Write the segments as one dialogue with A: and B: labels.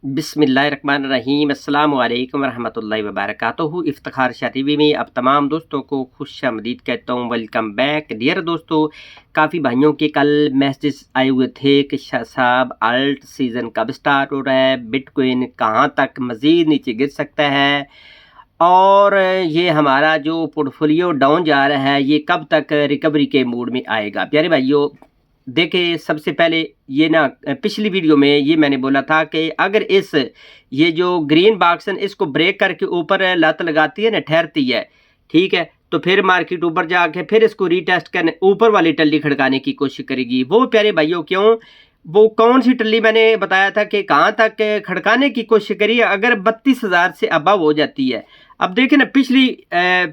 A: बिस्मिल्लाहिर्रहमानिर्रहीम अस्सलामु अलैकुम वरहमतुल्लाहि वबरकातुहू। इफ्तिखार शाह टीवी में अब तमाम दोस्तों को खुशामदीद कहता हूँ। वेलकम बैक डियर दोस्तों। काफ़ी भाइयों के कल मैसेज आए हुए थे कि शाह साहब अल्ट सीज़न कब स्टार्ट हो रहा है, बिटकॉइन कहाँ तक मज़ीद नीचे गिर सकता है और ये हमारा जो पोर्टफोलियो डाउन जा रहा है ये कब तक रिकवरी के मूड में आएगा। प्यारे भाइयों देखिए, सबसे पहले ये ना पिछली वीडियो में ये मैंने बोला था कि अगर ये जो ग्रीन बॉक्सन इसको ब्रेक करके ऊपर लत लगाती है ना, ठहरती है, ठीक है, तो फिर मार्केट ऊपर जाके फिर इसको रीटेस्ट करने ऊपर वाली टल्ली खड़काने की कोशिश करेगी। वो प्यारे भाइयों क्यों, वो कौन सी टल्ली मैंने बताया था कि कहाँ तक खड़काने की कोशिश करिए अगर 32,000 से अबव हो जाती है। अब देखिए ना,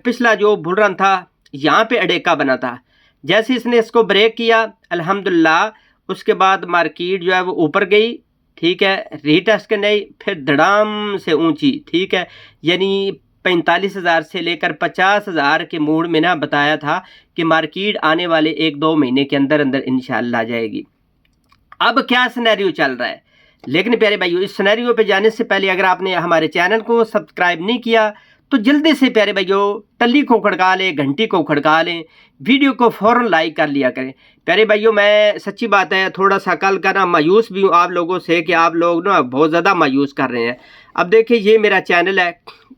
A: पिछला जो बुल रन था यहाँ पे अड़ेका बना था, जैसे इसने इसको ब्रेक किया अल्हम्दुलिल्लाह उसके बाद मार्केट जो है वो ऊपर गई, ठीक है, रीटेस्ट करने आई, फिर धड़ाम से ऊंची, ठीक है, यानी 45,000 से लेकर 50,000 के मूड में ना बताया था कि मार्केट आने वाले 1-2 महीने के अंदर अंदर इंशाल्लाह आ जाएगी। अब क्या सिनेरियो चल रहा है, लेकिन प्यारे भाइयों इस सिनेरियो पे जाने से पहले अगर आपने हमारे चैनल को सब्सक्राइब नहीं किया तो जल्दी से प्यारे भाइयों टल्ली को खड़का लें, घंटी को खड़का लें, वीडियो को फ़ौरन लाइक कर लिया करें। प्यारे भाइयों मैं सच्ची बात है थोड़ा सा कल का ना मायूस भी हूँ आप लोगों से कि आप लोग ना बहुत ज़्यादा मायूस कर रहे हैं। अब देखिए ये मेरा चैनल है,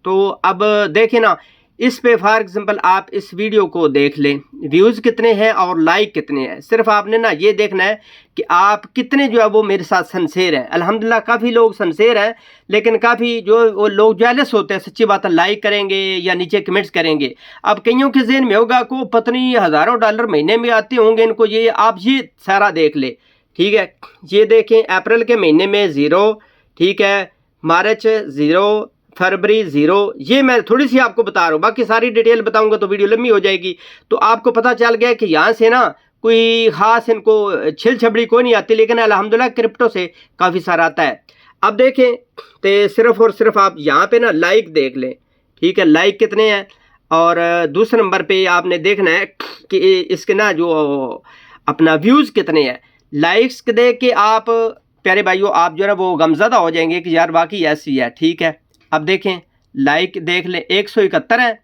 A: तो अब देखिए ना इस पे फॉर एग्जांपल आप इस वीडियो को देख लें, व्यूज़ कितने हैं और लाइक कितने हैं। सिर्फ आपने ना ये देखना है कि आप कितने जो है वो मेरे साथ सनसेर हैं। अल्हम्दुलिल्लाह काफ़ी लोग सनसेर हैं, लेकिन काफ़ी जो वो लोग जेलस होते हैं, सच्ची बात है, लाइक करेंगे या नीचे कमेंट्स करेंगे। अब कईयों के ज़हन में होगा को पत्नी हज़ारों डॉलर महीने में आते होंगे इनको, ये आप ये सारा देख ले, ठीक है। ये देखें अप्रैल के महीने में 0, ठीक है, मार्च 0, फरवरी 0, ये मैं थोड़ी सी आपको बता रहा हूँ, बाकी सारी डिटेल बताऊंगा तो वीडियो लंबी हो जाएगी। तो आपको पता चल गया कि यहाँ से ना कोई ख़ास इनको छिल छबड़ी कोई नहीं आती, लेकिन अल्हम्दुलिल्लाह क्रिप्टो से काफ़ी सारा आता है। अब देखें तो सिर्फ और सिर्फ आप यहाँ पे ना लाइक देख लें, ठीक है, लाइक कितने हैं। और दूसरे नंबर पे आपने देखना है कि इसके ना जो अपना व्यूज़ कितने हैं। लाइक्स देख के आप प्यारे भाइयों आप जो है वो गमज़दा हो जाएंगे कि यार वाकई ऐसी है, ठीक है। अब देखें लाइक देख लें 171 है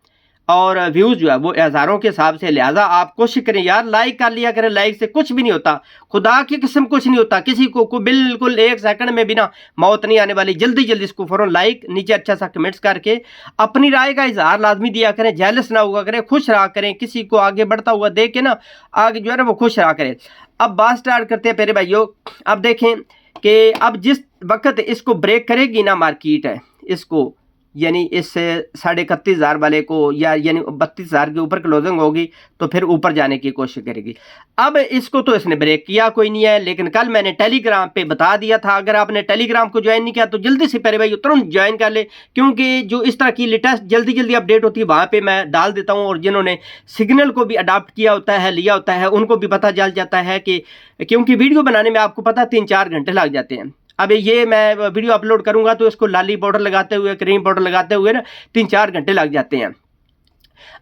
A: और व्यूज़ जो है वो हज़ारों के हिसाब से, लिहाजा आप कोशिश करें यार लाइक कर लिया करें। लाइक से कुछ भी नहीं होता, खुदा की कसम कुछ नहीं होता, किसी को बिल्कुल 1 सेकंड में भी ना मौत नहीं आने वाली। जल्दी जल्दी इसको फ़ौरन लाइक, नीचे अच्छा सा कमेंट्स करके अपनी राय का इजहार लाजमी दिया करें, जेलस ना हुआ करें, खुश रहा करें, किसी को आगे बढ़ता हुआ देख के ना आगे जो है ना वो खुश रहा करें। अब बात स्टार्ट करते हैं प्यारे भाइयों। अब देखें कि अब जिस वक्त इसको ब्रेक करेगी ना मार्केट है इसको, यानी इस 31,500 वाले को या यानी 32,000 के ऊपर क्लोजिंग होगी तो फिर ऊपर जाने की कोशिश करेगी। अब इसको तो इसने ब्रेक किया कोई नहीं है, लेकिन कल मैंने टेलीग्राम पे बता दिया था, अगर आपने टेलीग्राम को ज्वाइन नहीं किया तो जल्दी से प्यारे भाई तुरंत ज्वाइन कर ले, क्योंकि जो इस तरह की लेटेस्ट जल्दी जल्दी अपडेट होती है वहाँ पर मैं डाल देता हूँ। और जिन्होंने सिग्नल को भी अडाप्ट किया होता है, लिया होता है, उनको भी पता चल जाता है कि क्योंकि वीडियो बनाने में आपको पता 3-4 घंटे लग जाते हैं। अब ये मैं वीडियो अपलोड करूंगा तो इसको लाली पाउडर लगाते हुए, क्रीम पाउडर लगाते हुए ना 3-4 घंटे लग जाते हैं।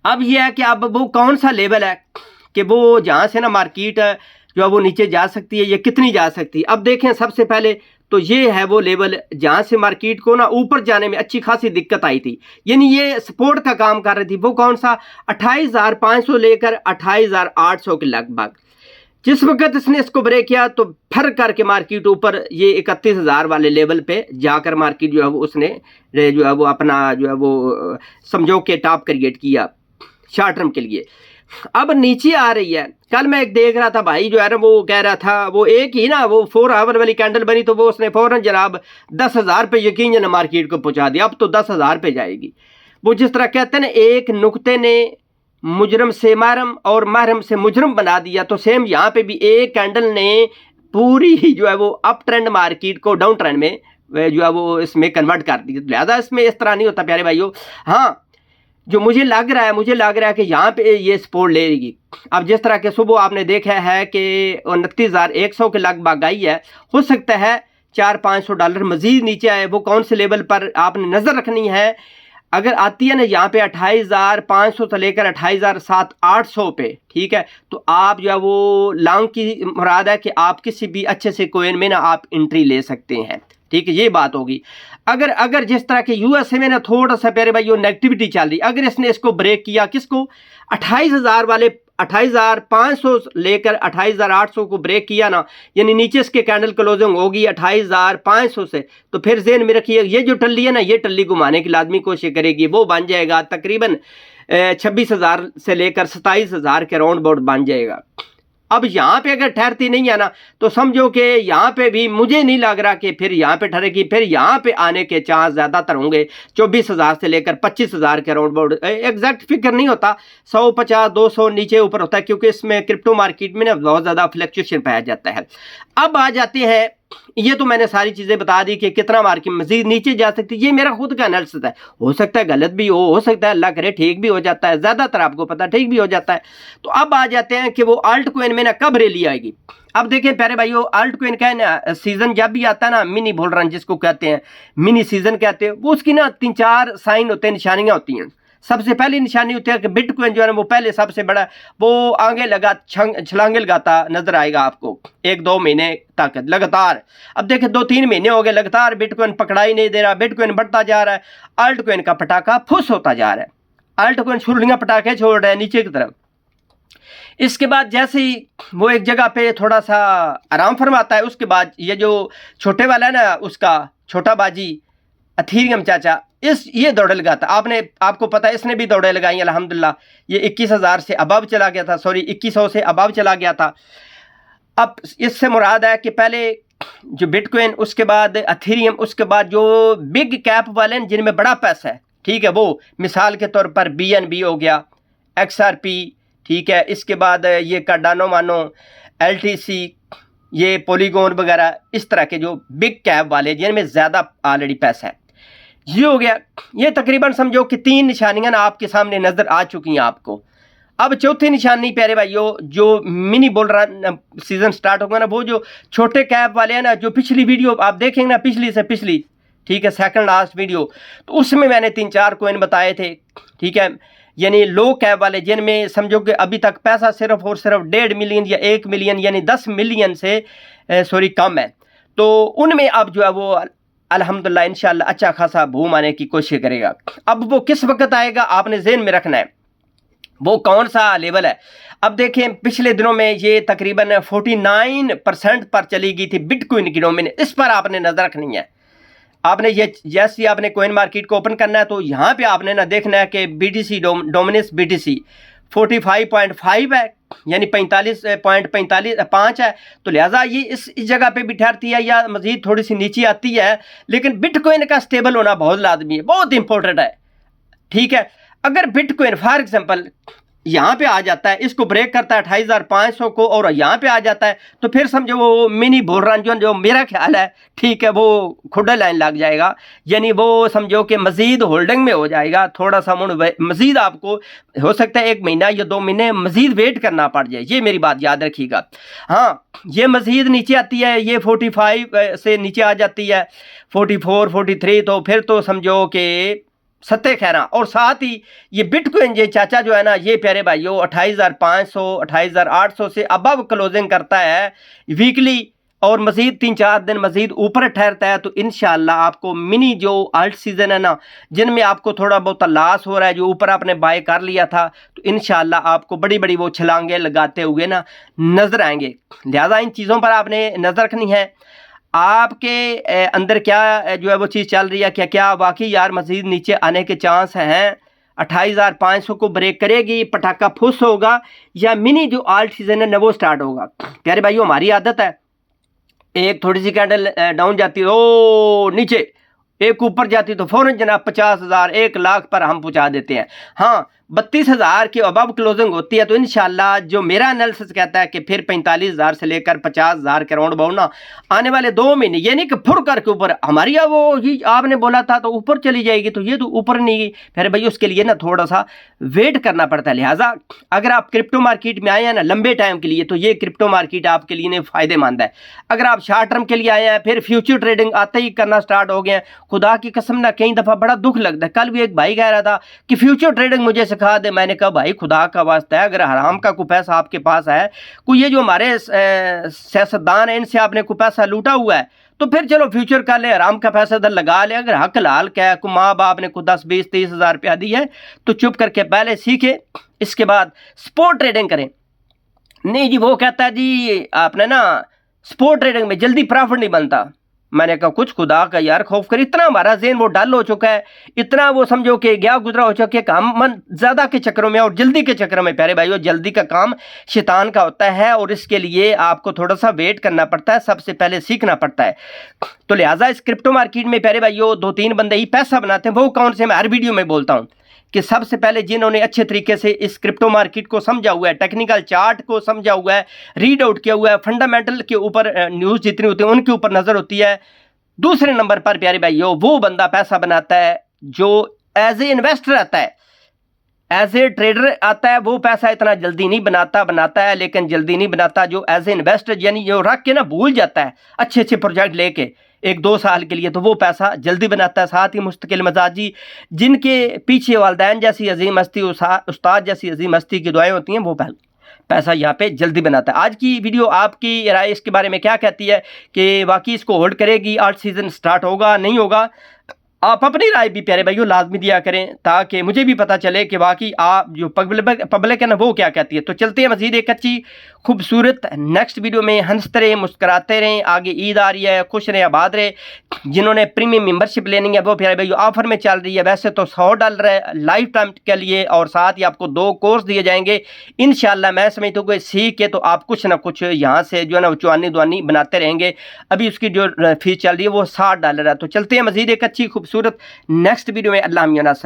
A: अब ये है कि अब वो कौन सा लेवल है कि वो जहाँ से ना मार्केट जो है वो नीचे जा सकती है, ये कितनी जा सकती है। अब देखें सबसे पहले तो ये है वो लेवल जहाँ से मार्केट को ना ऊपर जाने में अच्छी खासी दिक्कत आई थी, यानी ये सपोर्ट का काम कर रही थी। वो कौन सा 28,500 लेकर 28,800 के लगभग। जिस वक्त इसने इसको ब्रेक किया तो फर करके मार्केट ऊपर ये 31,000 वाले लेवल पे जाकर मार्केट जो है वो उसने जो है वो अपना जो है वो समझो के टॉप क्रिएट किया शॉर्ट टर्म के लिए। अब नीचे आ रही है। कल मैं एक देख रहा था भाई जो है ना वो कह रहा था वो एक ही ना वो 4 आवर वाली कैंडल बनी तो वो उसने फौरन जनाब 10,000 पे यकीन मार्केट को पहुंचा दिया। अब तो 10,000 पे जाएगी। वो जिस तरह कहते हैं ना एक नुक्ते ने मुजरम से महरम और महरम से मुजरम बना दिया, तो सेम यहाँ पे भी एक कैंडल ने पूरी ही जो है वो अप ट्रेंड मार्केट को डाउन ट्रेंड में जो है वो इसमें कन्वर्ट कर दी। लिहाजा इसमें इस तरह नहीं होता प्यारे भाइयों। हाँ, जो मुझे लग रहा है कि यहाँ पे ये सपोर्ट लेगी। अब जिस तरह के सुबह आपने देखा है कि 29,100 के लगभग आई है, हो सकता है 400-500 डॉलर मजीद नीचे आए। वो कौन से लेवल पर आपने नज़र रखनी है, अगर आती है ना यहाँ पे 28,500 से लेकर 28,700-800 पे, ठीक है, तो आप जो है वो लॉन्ग की मुराद है कि आप किसी भी अच्छे से कोइन में ना आप एंट्री ले सकते हैं। ठीक है, ये बात होगी। अगर जिस तरह के यूएसए में ना थोड़ा सा प्यारे भाई नेगेटिविटी चल रही, अगर इसने इसको ब्रेक किया, किसको 28,000 वाले 28,500 लेकर 28,800 को ब्रेक किया ना, यानी नीचे इसके कैंडल क्लोजिंग होगी 28,500 से, तो फिर ज़हन में रखिए ये जो टल्ली है ना, ये टल्ली घुमाने की लाजमी कोशिश करेगी, वो बन जाएगा तकरीबन 26,000 से लेकर 27,000 के राउंड अबाउट बन जाएगा। अब यहाँ पे अगर ठहरती नहीं है ना, तो समझो कि यहाँ पे भी मुझे नहीं लग रहा कि फिर यहाँ पे ठहरेगी, फिर यहाँ पे आने के चांस ज़्यादातर होंगे 24,000 से लेकर 25,000 के राउंड अबाउट। एग्जैक्ट फिगर नहीं होता, 150 200 नीचे ऊपर होता है, क्योंकि इसमें क्रिप्टो मार्केट में ना बहुत ज़्यादा फ्लक्चुएशन पाया जाता है। अब आ जाते हैं, ये तो मैंने सारी चीज़ें बता दी कि कितना मार्केट मजीद नीचे जा सकती है, ये मेरा खुद का एनालिसिस है, हो सकता है गलत भी हो सकता है अल्लाह करे ठीक भी हो जाता है, ज़्यादातर आपको पता ठीक भी हो जाता है। तो अब आ जाते हैं कि वो आल्ट कोइन में ना कब रैली आएगी। अब देखें प्यारे भाइयों, आल्ट कोइन का है ना सीज़न जब भी आता है ना, मिनी बुल रन जिसको कहते हैं, मिनी सीज़न कहते हैं, वो उसकी ना 3-4 साइन होते हैं, निशानियाँ होती हैं। सबसे पहली निशानी होती है कि बिटकॉइन जो है ना वो पहले सबसे बड़ा वो आगे लगा छलांगे लगाता नजर आएगा आपको 1-2 महीने तक लगातार। अब देखिए 2-3 महीने हो गए लगातार बिटकॉइन पकड़ा ही नहीं दे रहा, बिटकॉइन बढ़ता जा रहा है, आल्ट कोइन का पटाखा फुस होता जा रहा है, आल्ट कोइन छुरलियां पटाखे छोड़ रहे हैं नीचे की तरफ। इसके बाद जैसे ही वो एक जगह पे थोड़ा सा आराम फरमाता है, उसके बाद ये जो छोटे वाला है ना उसका छोटा बाजी अथीरियम चाचा ये दौड़े लगाता, आपको पता है इसने भी दौड़े लगाई अल्हम्दुलिल्लाह, ये 21,000 से अबव चला गया था, सॉरी 2100 से अबव चला गया था। अब इससे मुराद है कि पहले जो बिटकॉइन, उसके बाद अथीरियम, उसके बाद जो बिग कैप वाले हैं जिनमें बड़ा पैसा है, ठीक है, वो मिसाल के तौर पर BNB हो गया, XRP, ठीक है, इसके बाद ये कार्डानो मानो, LTC, ये पॉलीगॉन वगैरह, इस तरह के जो बिग कैप वाले जिनमें ज़्यादा ऑलरेडी पैसा है, ये हो गया। ये तकरीबन समझो कि 3 निशानियां ना आपके सामने नज़र आ चुकी हैं आपको। अब चौथी निशानी प्यारे भाइयों, जो mini bull run season start होगा ना, वो जो छोटे कैप वाले हैं ना, जो पिछली वीडियो आप देखेंगे ना, पिछली से पिछली, ठीक है, सेकंड लास्ट वीडियो, तो उसमें मैंने 3-4 कॉइन बताए थे, ठीक है, यानी लो कैप वाले जिनमें समझो कि अभी तक पैसा सिर्फ और सिर्फ 1.5 मिलियन या 1 मिलियन यानी 10 मिलियन से सॉरी कम है, तो उनमें अब जो है वो अल्हम्दुलिल्लाह इंशाअल्लाह अच्छा खासा बूम आने की कोशिश करेगा। अब वो किस वक्त आएगा आपने ज़हन में रखना है, वो कौन सा लेवल है। अब देखें पिछले दिनों में ये तकरीबन 49% पर चली गई थी बिटकॉइन की डोमेन, इस पर आपने नज़र रखनी है। आपने ये जैसे ही आपने कॉइन मार्केट को ओपन करना है, तो यहाँ पे आपने ना देखना है कि BTC डोमिनेंस BTC 45.5 है, यानी 45.5 है, तो लिहाजा ये इस जगह पे भी ठहरती है या मजीद थोड़ी सी नीचे आती है, लेकिन बिटकॉइन का स्टेबल होना बहुत लाजमी है, बहुत इंपॉर्टेंट है, ठीक है। अगर बिटकॉइन फॉर एग्जांपल यहाँ पे आ जाता है, इसको ब्रेक करता है 28,500 को और यहाँ पे आ जाता है, तो फिर समझो वो मिनी बुल रन जो मेरा ख्याल है, ठीक है, वो खुदा लाइन लग जाएगा, यानी वो समझो कि मज़ीद होल्डिंग में हो जाएगा, थोड़ा सा मज़ीद आपको हो सकता है 1 महीना या 2 महीने मज़ीद वेट करना पड़ जाए, ये मेरी बात याद रखिएगा। हाँ, ये मज़ीद नीचे आती है, ये 45 से नीचे आ जाती है 44 43, तो फिर तो समझो कि सत्य खैरा। और साथ ही ये बिटकॉइन ये चाचा जो है ना, ये प्यारे भाइयों 28,500 28,800 से अबव क्लोजिंग करता है वीकली, और मज़ीद 3-4 दिन मज़ीद ऊपर ठहरता है, तो इंशाल्लाह आपको मिनी जो आल्ट सीज़न है ना, जिनमें आपको थोड़ा बहुत लॉस हो रहा है, जो ऊपर आपने बाय कर लिया था, तो इंशाल्लाह आपको बड़ी बड़ी वो छलांगे लगाते हुए ना नज़र आएंगे। लिहाजा इन चीज़ों पर आपने नज़र रखनी है, आपके अंदर क्या जो है वो चीज़ चल रही है, क्या क्या वाकई यार मज़ीद नीचे आने के चांस हैं, 28,500 को ब्रेक करेगी, पटाखा फुस होगा, या मिनी जो आल्ट सीजन है ना वो स्टार्ट होगा। प्यारे भाइयों, हमारी आदत है, एक थोड़ी सी कैंडल डाउन जाती है ओ नीचे, एक ऊपर जाती तो फौरन जनाब 50,000 1 लाख पर हम पहुंचा देते हैं। हाँ, 32,000 के अबव क्लोजिंग होती है, तो इंशाल्लाह जो मेरा एनालिसिस कहता है कि फिर 45,000 से लेकर 50,000 के राउंड अबाउट ना आने वाले 2 महीने, यानी कि फुर करके ऊपर हमारी वो ही आपने बोला था तो ऊपर चली जाएगी, तो ये तो ऊपर नहीं गई, फिर भाई उसके लिए ना थोड़ा सा वेट करना पड़ता है। लिहाजा अगर आप क्रिप्टो मार्केट में आए हैं ना लंबे टाइम के लिए, तो ये क्रिप्टो मार्केट आपके लिए फ़ायदेमंद है। अगर आप शॉर्ट टर्म के लिए आए हैं, फिर फ्यूचर ट्रेडिंग आते ही करना स्टार्ट हो गए हैं, खुदा की कसम ना कई दफ़ा बड़ा दुख लगता है। कल भी एक भाई कह रहा था कि फ्यूचर ट्रेडिंग मुझे सिखा दे, मैंने कहा भाई खुदा का वास्ता है, अगर हराम का कोई पैसा आपके पास है, कोई ये जो हमारे सियासतदान है इनसे आपने कोई पैसा लूटा हुआ है, तो फिर चलो फ्यूचर का ले, आराम का पैसा इधर लगा ले। अगर हक लाल क्या है, माँ बाप ने खुद 10 20 30 हज़ार रुपया दी है तो चुप करके पहले सीखे, इसके बाद स्पोर्ट ट्रेडिंग करें। नहीं जी, वो कहता है जी आपने ना स्पोर्ट ट्रेडिंग में जल्दी प्रॉफिट नहीं बनता। मैंने कहा कुछ खुदा का यार खौफ कर, इतना हमारा ज़हन वो डल हो चुका है, इतना वो समझो कि गया गुजरा हो चुका है कि हम मन ज़्यादा के चक्करों में और जल्दी के चक्करों में। प्यारे भाइयों, जल्दी का काम शैतान का होता है और इसके लिए आपको थोड़ा सा वेट करना पड़ता है, सबसे पहले सीखना पड़ता है। तो लिहाजा इस क्रिप्टो मार्केट में प्यारे भाइयों 2-3 बंदे ही पैसा बनाते हैं। वो कौन से, मैं हर वीडियो में बोलता हूँ कि सबसे पहले जिन्होंने अच्छे तरीके से इस क्रिप्टो मार्केट को समझा हुआ है, टेक्निकल चार्ट को समझा हुआ है, रीड आउट किया हुआ है, फंडामेंटल के ऊपर न्यूज़ जितनी होती है उनके ऊपर नज़र होती है। दूसरे नंबर पर प्यारे भाइयों वो बंदा पैसा बनाता है जो एज ए इन्वेस्टर आता है, एज ए ट्रेडर आता है। वो पैसा इतना जल्दी नहीं बनाता है लेकिन जल्दी नहीं बनाता। जो एज ए इन्वेस्टर यानी जो रख के ना भूल जाता है अच्छे अच्छे प्रोजेक्ट लेके 1-2 साल के लिए, तो वो पैसा जल्दी बनाता है। साथ ही मुस्तकिल मजाजी जिनके पीछे वालदैन जैसी अजीम हस्ती, उस्ताद जैसी अजीम हस्ती की दुआएं होती हैं, वो पैसा यहाँ पे जल्दी बनाता है। आज की वीडियो आपकी राय इसके बारे में क्या कहती है कि वाकई इसको होल्ड करेगी, आर्ट सीजन स्टार्ट होगा नहीं होगा? आप अपनी राय भी प्यारे भाइयों लाजमी दिया करें ताकि मुझे भी पता चले कि वाकई आप जो पब्लिक है ना वो क्या कहती है। तो चलते हैं मजीद एक अच्छी खूबसूरत नेक्स्ट वीडियो में। हंसते रहें, मुस्कुराते रहें, आगे ईद आ रही है, खुश रहें, आबाद रहे। जिन्होंने प्रीमियम मेंबरशिप लेनी है वो प्यारे भाइयों ऑफर में चल रही है, वैसे तो $100 है लाइफ टाइम के लिए और साथ ही आपको 2 कोर्स दिए जाएंगे इंशाल्लाह। मैं समझता हूँ कि सीख के तो आप कुछ ना कुछ यहाँ से जो है ना चुआनी दुआनी बनाते रहेंगे। अभी उसकी जो फीस चल रही है वो $60 है। तो चलते हैं मजीद एक अच्छी खूबसूरत नेक्स्ट वीडियो में। अल्लाह नासर।